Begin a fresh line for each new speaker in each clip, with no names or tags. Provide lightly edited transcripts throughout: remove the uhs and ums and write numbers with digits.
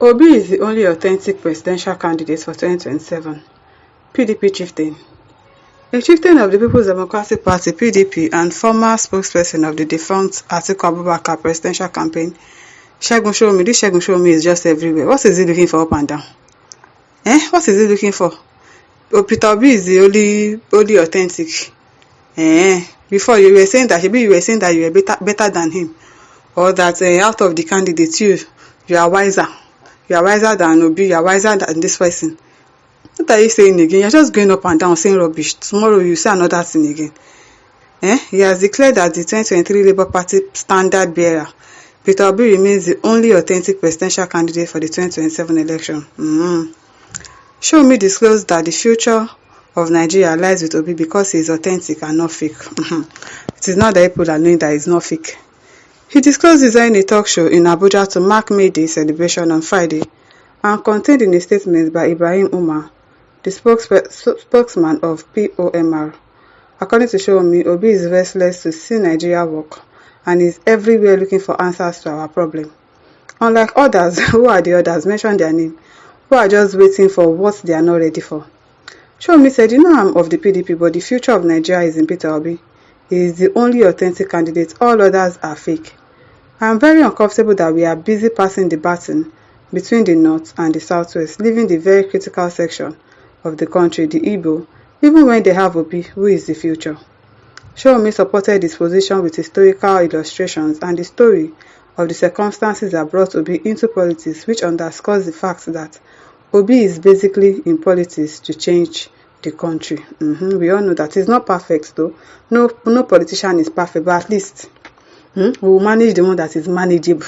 Obi is the only authentic presidential candidate for 2027. PDP chieftain. A chieftain of the People's Democratic Party (PDP) and former spokesperson of the defunct Atiku Abubakar presidential campaign, Segun Shomi. This Segun Shomi is just everywhere. What is he looking for up and down? What is he looking for? Peter Obi is the only authentic. Before you were saying that you were better than him, or that out of the candidates you are wiser. You are wiser than Obi. You are wiser than this person. What are you saying again? You're just going up and down saying rubbish. Tomorrow you say another thing again. He has declared that the 2023 Labour Party standard bearer, Peter Obi, remains the only authentic presidential candidate for the 2027 election. Shomi disclosed that the future of Nigeria lies with Obi because he is authentic and not fake. It is not that people are knowing that he is not fake. He disclosed this in a talk show in Abuja to mark May Day celebration on Friday, and contained in a statement by Ibrahim Umar, the spokesman of POMR. According to Shomi, Obi is restless to see Nigeria work and is everywhere looking for answers to our problem. Unlike others, who are the others? Mention their name. Who are just waiting for what they are not ready for. Shomi said, I'm of the PDP, but the future of Nigeria is in Peter Obi. He is the only authentic candidate. All others are fake. I am very uncomfortable that we are busy passing the baton between the north and the southwest, leaving the very critical section of the country, the Igbo, even when they have Obi, who is the future. Shomi supported his position with historical illustrations and the story of the circumstances that brought Obi into politics, which underscores the fact that Obi is basically in politics to change the country. We all know that it's not perfect though. No politician is perfect, but at least we will manage the one that is manageable.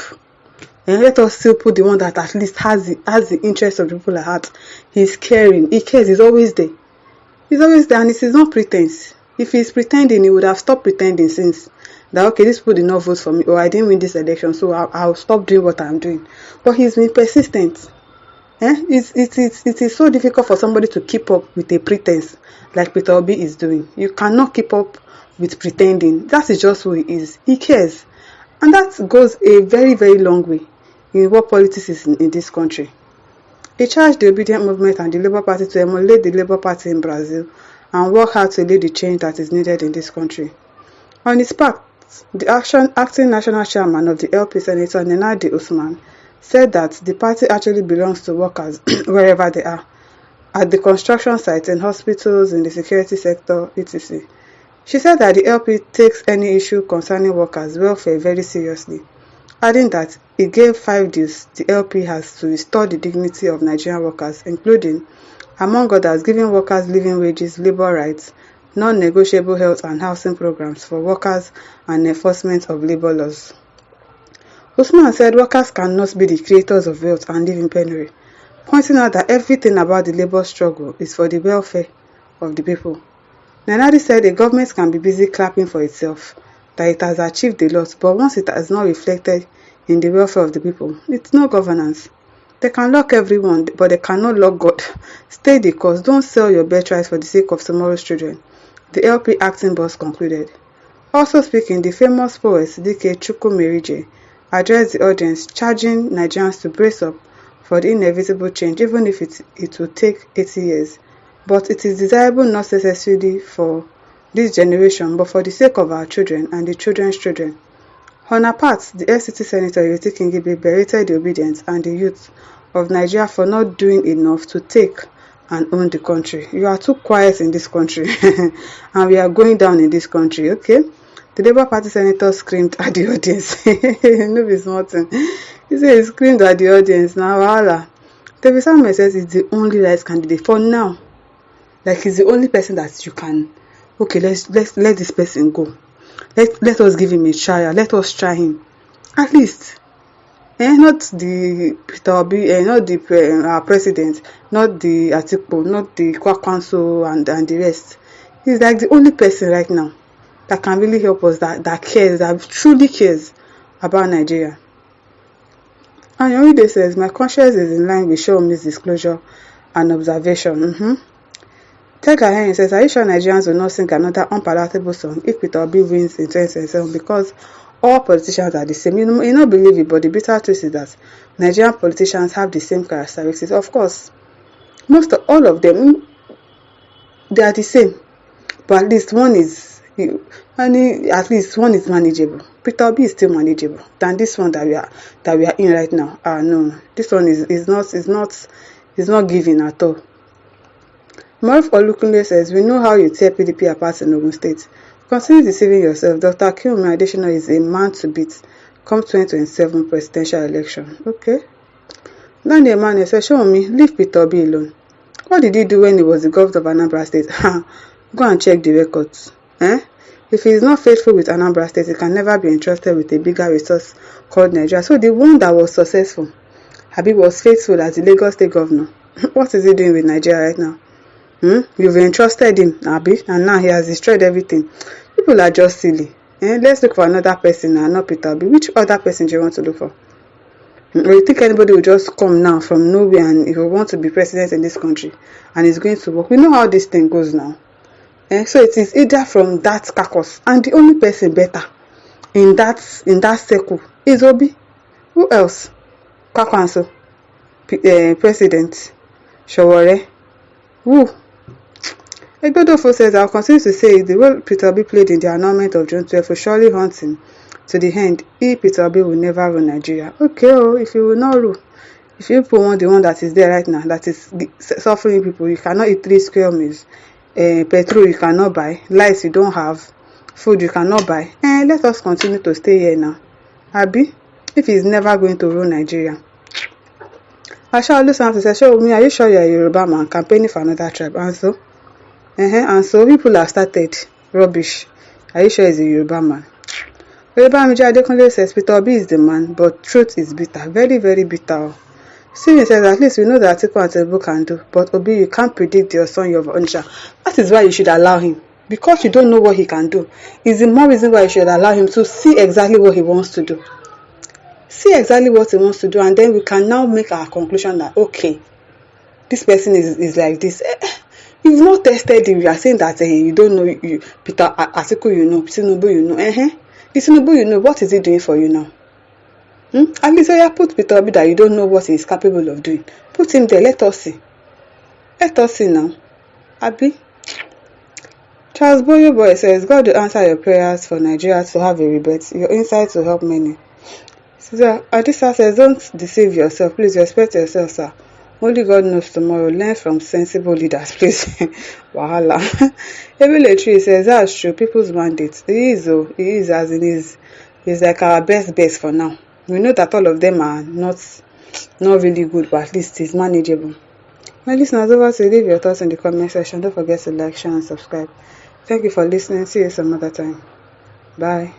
And let us still put the one that at least has the interest of the people at heart. He's caring. He cares. He's always there. He's always there, and it is not pretense. If he's pretending, he would have stopped pretending since that, okay, these people did not vote for me, or I didn't win this election, so I'll stop doing what I'm doing. But he's been persistent. It is so difficult for somebody to keep up with a pretense like Peter Obi is doing. You cannot keep up with pretending. That is just who he is. He cares. And that goes a very, very long way in what politics is in this country. He charged the obedient movement and the Labour Party to emulate the Labour Party in Brazil and work hard to lead the change that is needed in this country. On his part, the acting national chairman of the LP, Senator Nenadi Usman, said that the party actually belongs to workers wherever they are, at the construction sites, in hospitals, in the security sector, etc. She said that the LP takes any issue concerning workers' welfare very seriously, adding that it gave 5 dues the LP has to restore the dignity of Nigerian workers, including, among others, giving workers living wages, labour rights, non-negotiable health and housing programs for workers, and enforcement of labour laws. Usman said workers cannot be the creators of wealth and live in penury, pointing out that everything about the labour struggle is for the welfare of the people. Nenadi said a government can be busy clapping for itself, that it has achieved a lot, but once it has not reflected in the welfare of the people, it's no governance. They can lock everyone, but they cannot lock God. Stay the course. Don't sell your birthright for the sake of tomorrow's children, the LP acting boss concluded. Also speaking, the famous poet Dike Chukwumerije addressed the audience, charging Nigerians to brace up for the inevitable change, even if it will take 80 years. But it is desirable not necessarily for this generation, but for the sake of our children and the children's children. On her part, the FCT Senator Ireti Kingibe berated the obedience and the youth of Nigeria for not doing enough to take and own the country. You are too quiet in this country, and we are going down in this country, okay? The Labour Party senator screamed at the audience. No be small thing. He said he screamed at the audience. Now, voila. David Samuel says he's the only right candidate for now. Like he's the only person that you can. Okay, let this person go. Let us give him a trial. Let us try him. At least. Not the Peter Obi, not the our president, not the Atiku, not the Kwakwanso and the rest. He's like the only person right now that can really help us, that cares, that truly cares about Nigeria. And Yoride says, my conscience is in line with Shomi's disclosure and observation. Tega Hen says, are you sure Nigerians will not sing another unpalatable song if Peter Obi wins in 2027 because all politicians are the same. You not believe it, but the bitter truth is that Nigerian politicians have the same characteristics. Of course, all of them, they are the same, but at least one is manageable. Peter Obi is still manageable than this one that we are in right now. No, this one is not giving at all. Maruf Olukunle says, we know how you tear PDP apart in Ogun State. Consider deceiving yourself. Dr. Kilme Adesina is a man to beat come 2027 presidential election. Okay. Then the man says, show me, leave Peter Obi alone. What did he do when he was the governor of Anambra State? Go and check the records. If he is not faithful with Anambra State, he can never be entrusted with a bigger resource called Nigeria. So the one that was successful, Habib, was faithful as the Lagos State governor. What is he doing with Nigeria right now? You've entrusted him, Abi, and now he has destroyed everything. People are just silly. Let's look for another person now, not Peter Obi. Which other person do you want to look for? Or you think anybody will just come now from nowhere and if you want to be president in this country and it's going to work? We know how this thing goes now. So it is either from that caucus, and the only person better in that circle is Obi. Who else? Kwakwanso, President Showore. Who? Egbedofo says, I'll continue to say the role Peter Obi played in the annulment of June 12 will surely haunt him to the end. Peter Obi will never rule Nigeria. Okay, if you will not rule, if you want the one that is there right now, that is suffering people, you cannot eat 3 square meals, petrol you cannot buy, lights you don't have, food you cannot buy. Let us continue to stay here now. Abi, if he is never going to rule Nigeria. Asha Olusanto says, show me, are you sure you are a Yoruba man campaigning for another tribe? And so people have started rubbish. Are you sure he's a Yoruba man? Olubamiji Adekunle says Peter Obi is the man, but truth is bitter, very, very bitter. Steven says, at least we know that Atiku and Tinubu can do, but Obi, you can't predict your son, your Onitsha. That is why you should allow him, because you don't know what he can do. Is the more reason why you should allow him to see exactly what he wants to do. See exactly what he wants to do, and then we can now make our conclusion that okay, this person is like this. You've not tested him. You are saying that you don't know Peter Atiku, you know, Tinubu, you know. The Tinubu, you know, what is he doing for you now? At least put Peter Obi that you don't know what he is capable of doing. Put him there. Let us see. Let us see now. Abi. Charles Boyo Boy says, God will answer your prayers for Nigeria to have a rebirth. Your insights will help many. So Adisa says, don't deceive yourself. Please respect yourself, sir. Only God knows tomorrow. Learn from sensible leaders, please. Wahala. Ebele Tree says, that's true. People's mandate. He is as in is like our best for now. We know that all of them are not really good, but at least it's manageable. My listeners, over to leave your thoughts in the comment section. Don't forget to like, share, and subscribe. Thank you for listening. See you some other time. Bye.